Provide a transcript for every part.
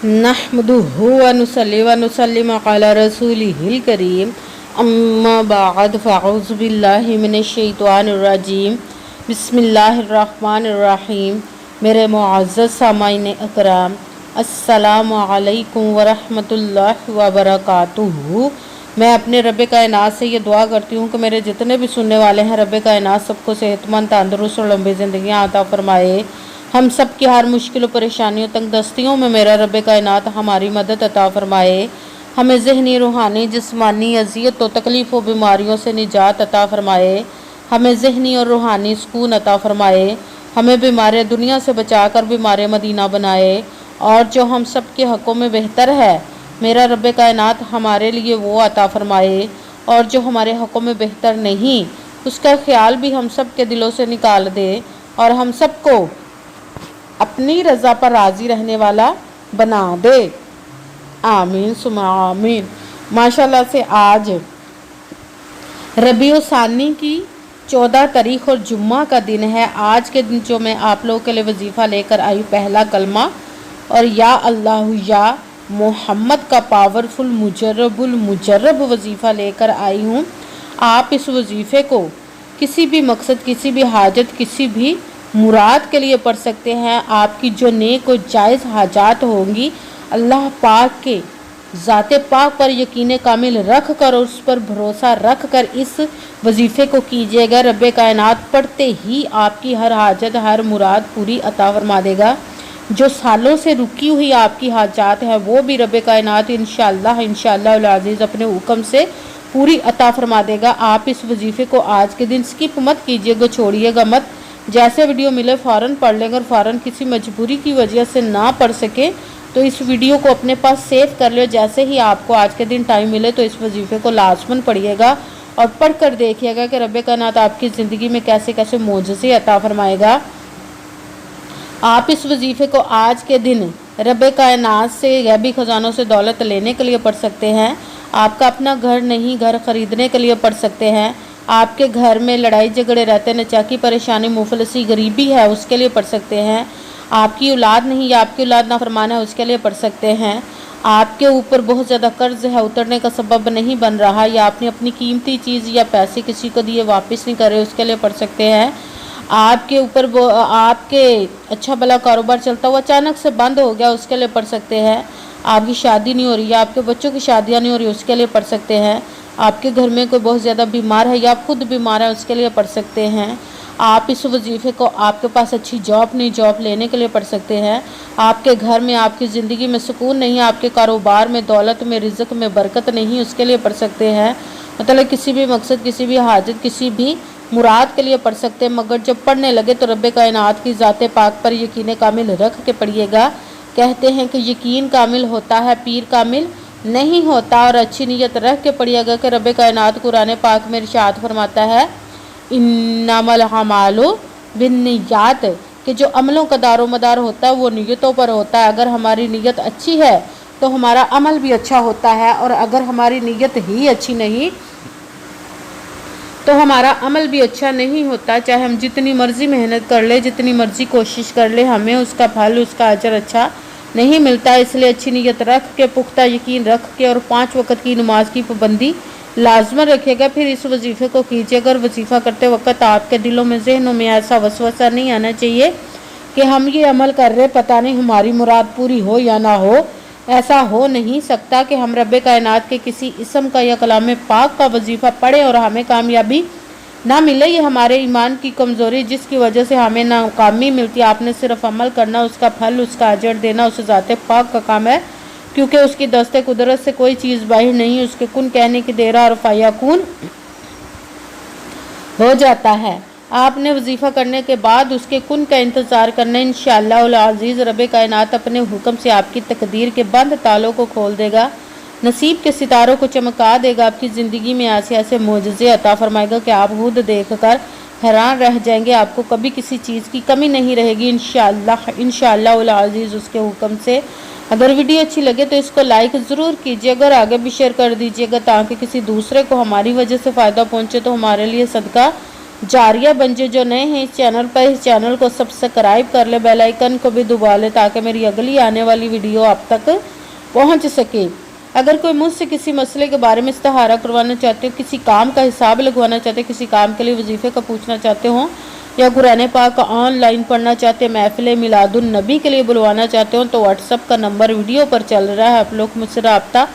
नहमदुहु व नुसल्ली व नुसल्लिमु अला रसूलिहिल करीम अम्मा बाद फ़अऊज़ु बिल्लाहि मिनश शैतानिर रजीम बिस्मिल्लाहिर रहमानिर रहीम। मेरे मुअज़्ज़ज़ सामाईन अकराम, अस्सलामु अलैकुम व रहमतुल्लाहि व बरकातुहू। मैं अपने रब कायनात से ये दुआ करती हूँ कि मेरे जितने भी सुनने वाले हैं, रब कायनात सबको सेहतमंद, तंदुरुस्त और लंबी ज़िंदगियाँ अता फरमाए। हम सब की हर मुश्किल परेशानियों तंगदस्तियों में मेरा रब कायनात हमारी मदद अता फरमाए। हमें ज़हनी, रूहानी, जिस्मानी अज़ियत और तकलीफ़ और बीमारियों से निजात अता फरमाए। हमें ज़हनी और रूहानी सुकून अता फरमाए। हमें बीमार दुनिया से बचा कर बीमार मदीना बनाए। और जो हम सब के हक़ों में बेहतर है, मेरा रब कायनात हमारे लिए वो अता फरमाए। और जो हमारे हक़ों में बेहतर नहीं, उसका ख्याल भी हम सब के दिलों से निकाल दे और हम सबको अपनी रज़ा पर राज़ी रहने वाला बना दे। आमीन सुमा आमीन। माशाल्लाह से आज रबीउ सानी की 14 तारीख और जुम्मा का दिन है। आज के दिन जो मैं आप लोगों के लिए वजीफ़ा लेकर आई, पहला कलमा और या अल्लाह या मोहम्मद का पावरफुल मुजर्रब वजीफ़ा लेकर आई हूँ। आप इस वजीफ़े को किसी भी मकसद, किसी भी हाजत, किसी भी मुराद के लिए पढ़ सकते हैं। आपकी जो नेक और जायज़ हाजात होंगी, अल्लाह पाक के ज़ाते पाक पर यकीन कामिल रख कर और उस पर भरोसा रख कर इस वजीफ़े को कीजिएगा। रब कायनात पढ़ते ही आपकी हर हाजत, हर मुराद पूरी अता फरमा देगा। जो सालों से रुकी हुई आपकी हाजात है, वो भी रब कायनात इंशाअल्लाह अल अज़ीज़ अपने हुक्म से पूरी अता फरमा देगा। आप इस वजीफ़े को आज के दिन स्किप मत कीजिएगा, छोड़िएगा मत। जैसे वीडियो मिले फ़ौरन पढ़ लेंगे और फ़ौरन किसी मजबूरी की वजह से ना पढ़ सके तो इस वीडियो को अपने पास सेव कर लो। जैसे ही आपको आज के दिन टाइम मिले तो इस वजीफ़े को लाजमन पढ़िएगा और पढ़ कर देखिएगा कि रब कायनात आपकी ज़िंदगी में कैसे कैसे मोजज़े अता फरमाएगा। आप इस वजीफ़े को आज के दिन रब कायनात से गैबी ख़जानों से दौलत लेने के लिए पढ़ सकते हैं। आपका अपना घर नहीं, घर ख़रीदने के लिए पढ़ सकते हैं। आपके घर में लड़ाई झगड़े रहते, नचाकी परेशानी, मुफलसी, गरीबी है, उसके लिए पढ़ सकते हैं। आपकी औलाद नहीं या आपकी औलाद नाफरमान है, उसके लिए पढ़ सकते हैं। आपके ऊपर बहुत ज़्यादा कर्ज है, उतरने का सबब नहीं बन रहा, या आपने अपनी कीमती चीज़ या पैसे किसी को दिए वापस नहीं कर रहे, उसके लिए पढ़ सकते हैं। आपके ऊपर वो आपके अच्छा भला कारोबार चलता हुआ अचानक से बंद हो गया, उसके लिए पढ़ सकते हैं। आपकी शादी नहीं हो रही, या आपके बच्चों की शादियाँ नहीं हो रही, उसके लिए पढ़ सकते हैं। आपके घर में कोई बहुत ज़्यादा बीमार है या आप खुद बीमार है, उसके लिए पढ़ सकते हैं। आप इस वजीफ़े को आपके पास अच्छी जॉब नहीं, जॉब लेने के लिए पढ़ सकते हैं। आपके घर में, आपकी ज़िंदगी में सुकून नहीं, आपके कारोबार में, दौलत में, रिज़्क़ में बरकत नहीं, उसके लिए पढ़ सकते हैं। मतलब किसी भी मकसद, किसी भी हाजत, किसी भी मुराद के लिए पढ़ सकते हैं। मगर जब पढ़ने लगे तो रब कायनात की ज़ाते पाक पर यकीन कामिल रख के पढ़िएगा। कहते हैं कि यकीन कामिल होता है, पीर कामिल नहीं होता। और अच्छी नीयत रख के पढ़िएगा कि रब कायनात कुरान पाक में इरशाद फरमाता है, इन्नमल अमालु बिन्नियात, कि जो अमलों का दारो मदार होता है वो नीयतों पर होता है। अगर हमारी नीयत अच्छी है तो हमारा अमल भी अच्छा होता है, और अगर हमारी नीयत ही अच्छी नहीं तो हमारा अमल भी अच्छा नहीं होता। चाहे हम जितनी मर्ज़ी मेहनत कर ले, जितनी मर्ज़ी कोशिश कर ले, हमें उसका फल, उसका अजर अच्छा नहीं मिलता। इसलिए अच्छी नीयत रख के, पुख्ता यकीन रख के और 5 वक़्त की नमाज की पाबंदी लाजमन रखिएगा। फिर इस वजीफ़े को कीजिएगा। और वजीफ़ा करते वक्त आपके दिलों में, ज़हनों में ऐसा वसवसा नहीं आना चाहिए कि हम ये अमल कर रहे, पता नहीं हमारी मुराद पूरी हो या ना हो। ऐसा हो नहीं सकता कि हम रब कायनात के किसी इसम का या कलाम पाक का वजीफ़ा पढ़ें और हमें कामयाबी ना मिले। ये हमारे ईमान की कमज़ोरी, जिसकी वजह से हमें नाकामी मिलती है। आपने सिर्फ अमल करना, उसका फल, उसका अजर देना उस ज़ाते पाक का काम है, क्योंकि उसकी दस्ते कुदरत से कोई चीज़ बाहर नहीं। उसके कुन कहने की देर और फ़याकुन हो जाता है। आपने वजीफ़ा करने के बाद उसके कुन का इंतज़ार करना। इंशाअल्लाह अल अज़ीज़ रब कायनात अपने हुक्म से आपकी तकदीर के बंद तालों को खोल देगा, नसीब के सितारों को चमका देगा। आपकी ज़िंदगी में ऐसे ऐसे मोजज़े अता फरमाएगा कि आप खुद देख कर हैरान रह जाएंगे। आपको कभी किसी चीज़ की कमी नहीं रहेगी इंशाअल्लाह अल अज़ीज़ उसके हुक्म से। अगर वीडियो अच्छी लगे तो इसको लाइक ज़रूर कीजिएगा और आगे भी शेयर कर दीजिएगा, ताकि किसी दूसरे को हमारी वजह से फ़ायदा पहुँचे तो हमारे लिए सदका जारिया बन जाए। जो नए हैं इस चैनल पर, इस चैनल को सब्सक्राइब कर ले, बेल आइकन को भी दबा ले ताकि मेरी अगली आने वाली वीडियो आप तक पहुंच सके। अगर कोई मुझसे किसी मसले के बारे में इस्तिहारा करवाना चाहते हो, किसी काम का हिसाब लगवाना चाहते हो, किसी काम के लिए वजीफे का पूछना चाहते हो, या कुरान पाक का ऑनलाइन पढ़ना चाहते हैं, महफिल मिलादुन नबी के लिए बुलवाना चाहते हो, तो व्हाट्सअप का नंबर वीडियो पर चल रहा है, आप लोग मुझसे रब्ता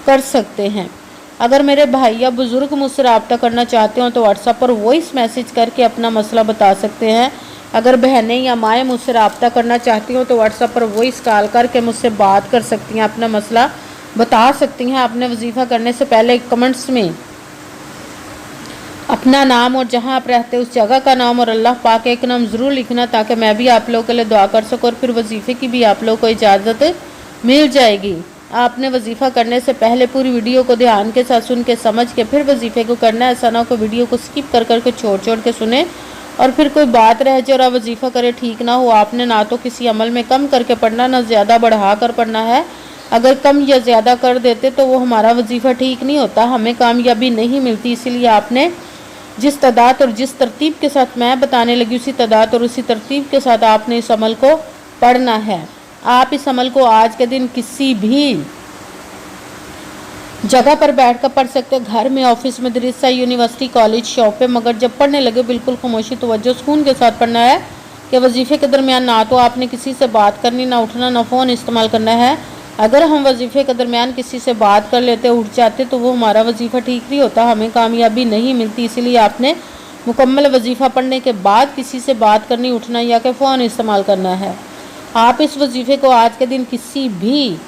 कर सकते हैं। अगर मेरे भाई या बुज़ुर्ग मुझसे रब्ता करना चाहते हो तो व्हाट्सएप पर वॉइस मैसेज करके अपना मसला बता सकते हैं। अगर बहनें या माएँ मुझसे रब्ता करना चाहती हो तो व्हाट्सएप पर वॉइस कॉल करके मुझसे बात कर सकती हैं, अपना मसला बता सकती हैं। आपने वजीफ़ा करने से पहले कमेंट्स में अपना नाम और जहां आप रहते हैं उस जगह का नाम और अल्लाह पाक एक नाम ज़रूर लिखना ताकि मैं भी आप लोगों के लिए दुआ कर सकूँ और फिर वजीफ़े की भी आप लोगों को इजाज़त मिल जाएगी। आपने वजीफ़ा करने से पहले पूरी वीडियो को ध्यान के साथ सुन के समझ के फिर वजीफ़े को करना है। ऐसा ना हो वीडियो को स्किप कर करके छोड़ के सुने और फिर कोई बात रह जाए और आप वजीफ़ा करे ठीक ना हो। आपने ना तो किसी अमल में कम करके पढ़ना, ना ज़्यादा बढ़ा कर पढ़ना है। अगर कम या ज़्यादा कर देते तो वो हमारा वजीफ़ा ठीक नहीं होता, हमें कामयाबी नहीं मिलती। इसीलिए आपने जिस तादाद और जिस तरतीब के साथ मैं बताने लगी उसी तादाद और उसी तरतीब के साथ आपने इस अमल को पढ़ना है। आप इस अमल को आज के दिन किसी भी जगह पर बैठ कर पढ़ सकते हैं, घर में, ऑफिस, मदरसा, यूनिवर्सिटी, कॉलेज, शॉप पे, मगर जब पढ़ने लगे बिल्कुल खामोशी तवज्जो सुकून के साथ पढ़ना है कि वजीफ़े के दरमियान ना तो आपने किसी से बात करनी, ना उठना, ना फ़ोन इस्तेमाल करना है। अगर हम वजीफ़े के दरमियान किसी से बात कर लेते, उठ जाते तो वो हमारा वजीफ़ा ठीक नहीं होता, हमें कामयाबी नहीं मिलती। इसीलिए आपने मुकम्मल वजीफ़ा पढ़ने के बाद किसी से बात करनी, उठना या कि फ़ोन इस्तेमाल करना है। आप इस वजीफ़े को आज के दिन किसी भी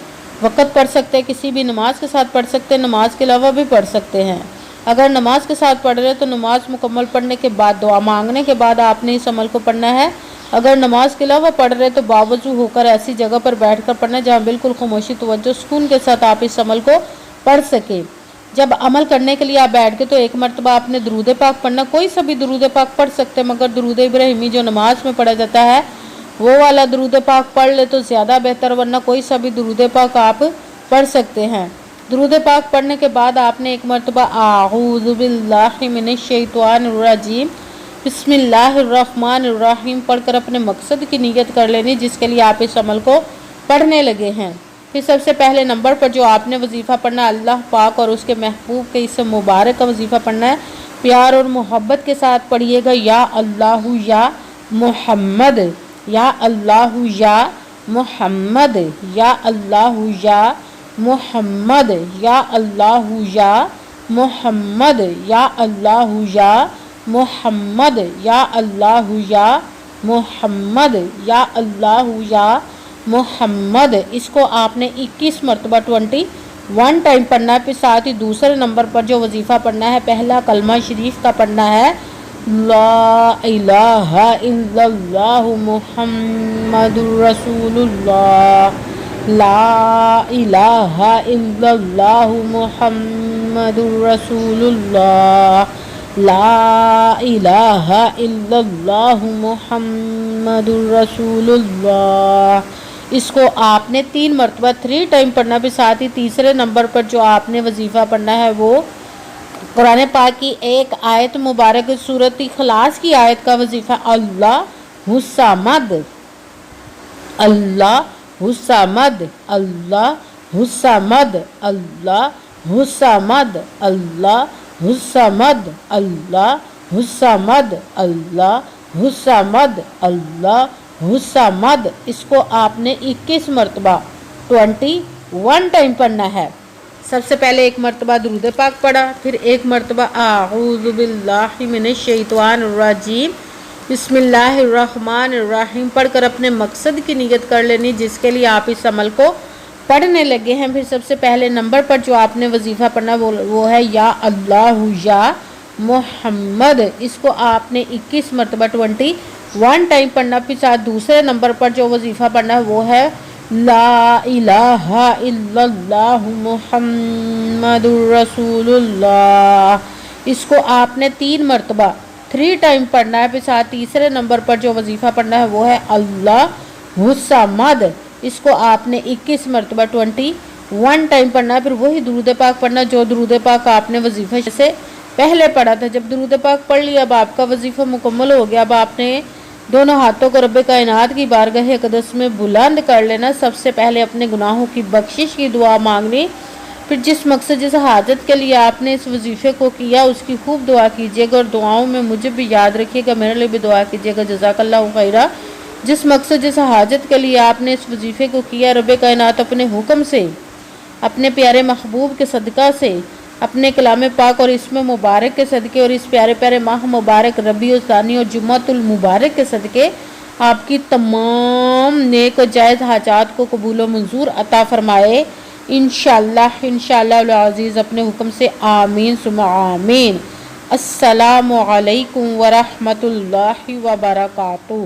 वक़्त पढ़ सकते हैं, किसी भी नमाज के साथ पढ़ सकते हैं, नमाज के अलावा भी पढ़ सकते हैं। अगर नमाज के साथ पढ़ रहे तो नमाज मुकम्मल पढ़ने के बाद, दुआ मांगने के बाद आपने इस अमल को पढ़ना है। अगर नमाज के अलावा पढ़ रहे तो बावजूद होकर ऐसी जगह पर बैठ कर पढ़ना जहाँ बिल्कुल खामोशी तवज्जो सुकून के साथ आप इस अमल को पढ़ सके। जब अमल करने के लिए आप बैठ के तो एक मरतबा आपने दरूद पाक पढ़ना, कोई सा भी दरूद पाक पढ़ सकते हैं, मगर दरूद इब्राहिमी जो नमाज में पढ़ा जाता है वो वाला दरूद पाक पढ़ ले तो ज़्यादा बेहतर, वरना कोई सा भी दरूद पाक आप पढ़ सकते हैं। दरूद पाक पढ़ने के बाद आपने एक मरतबा आऊज़ु बिल्लाहि मिनश शैतानिर रजीम बिस्मिल्लाहिर्रहमानिर्रहीम पढ़कर अपने मकसद की नीयत कर लेनी जिसके लिए आप इस अमल को पढ़ने लगे हैं। फिर सबसे पहले नंबर पर जो आपने वजीफ़ा पढ़ना है, अल्लाह पाक और उसके महबूब के इस मुबारक का वजीफ़ा पढ़ना है। प्यार और मोहब्बत के साथ पढ़िएगा, या अल्लाहु या मुहम्मद, या अल्लाहु या मुहम्मद, या अल्लाहु या मुहम्मद, या अल्लाहु या मुहम्मद, या अल्लाहु या मुहम्मद, या अल्लाहु या मुहम्मद, या अल्लाहु या मुहम्मद। इसको आपने 21 मरतबा 21 टाइम पढ़ना है। फिर साथ ही दूसरे नंबर पर जो वजीफ़ा पढ़ना है, पहला कलमा शरीफ का पढ़ना है, ला इलाहा इल्लल्लाहु मुहम्मदुर रसूलुल्लाह, ला इलाहा इल्लल्लाहु मुहम्मदुर रसूलुल्लाह, ला इलाहा इल्लल्लाहु मुहम्मदुर रसूलुल्लाह। इसको आपने 3 मरतबा 3 टाइम पढ़ना। भी साथ ही तीसरे नंबर पर जो आपने वजीफ़ा पढ़ना है वो कुरान पाक की एक आयत मुबारक सूरत इखलास की आयत का वजीफ़ा, अल्लाह हुस्समद, अल्लाह हुस्समद, अल्लाह हुस्समद, अल्लाह हुस्समद, अल्लाह हुस्समद, अल्लाह हुस्समद, अल्लाह हुस्समद, अल्लाह हुस्समद। इसको आपने 21 मरतबा 21 टाइम पढ़ना है। सबसे पहले एक मरतबा दुरूद पाक पढ़ा, फिर एक मरतबा आऊज़ु बिल्लाहि मिनश शैतानिर रजीम बिस्मिल्लाहिर्रहमानिर्रहीम पढ़कर अपने मकसद की नीयत कर लेनी जिसके लिए आप इस अमल को पढ़ने लगे हैं। फिर सबसे पहले नंबर पर जो आपने वजीफ़ा पढ़ना वो है या अल्लाहु या मुहम्मद। इसको आपने 21 मरतबा 21 टाइम पढ़ना। फिर साथ दूसरे नंबर पर जो वजीफ़ा पढ़ना है वो है ला इलाहा इल्लल्लाहु मुहम्मदुर रसूलुल्लाह। इसको आपने 3 मरतबा 3 टाइम पढ़ना है। फिर साथ तीसरे नंबर पर जो वजीफ़ा पढ़ना है वो है अल्लाह हुस्समद। इसको आपने 21 मरतबा 21 टाइम पढ़ना है। फिर वही दुरूद पाक पढ़ना जो दुरूद पाक आपने वजीफ़े से پہلے پڑھا تھا۔ جب درود پاک پڑھ لیا اب آپ کا وظیفہ مکمل ہو گیا۔ اب آپ نے دونوں ہاتھوں کو رب کائنات کی بارگاہ اقدس میں بلند کر لینا۔ سب سے پہلے اپنے گناہوں کی بخشش کی دعا مانگنی، پھر جس مقصد جس حاجت کے لیے آپ نے اس وظیفے کو کیا اس کی خوب دعا کیجیے گا، اور دعاؤں میں مجھے بھی یاد رکھیے گا، میرے لیے بھی دعا کیجیے گا۔ جزاک اللہ خیرہ۔ جس مقصد جس حاجت کے لیے آپ نے اس وظیفے کو کیا، رب کائنات اپنے حکم سے، اپنے پیارے محبوب کے صدقہ سے، اپنے کلام پاک اور اسم مبارک کے صدقے اور اس پیارے پیارے ماہ مبارک ربیع الثانی اور جمعۃ المبارک کے صدقے آپ کی تمام نیک و جائز حاجات کو قبول و منظور عطا فرمائے، انشاءاللہ العزیز اپنے حکم سے، آمین ثم آمین۔ السلام علیکم ورحمۃ اللہ وبرکاتہ۔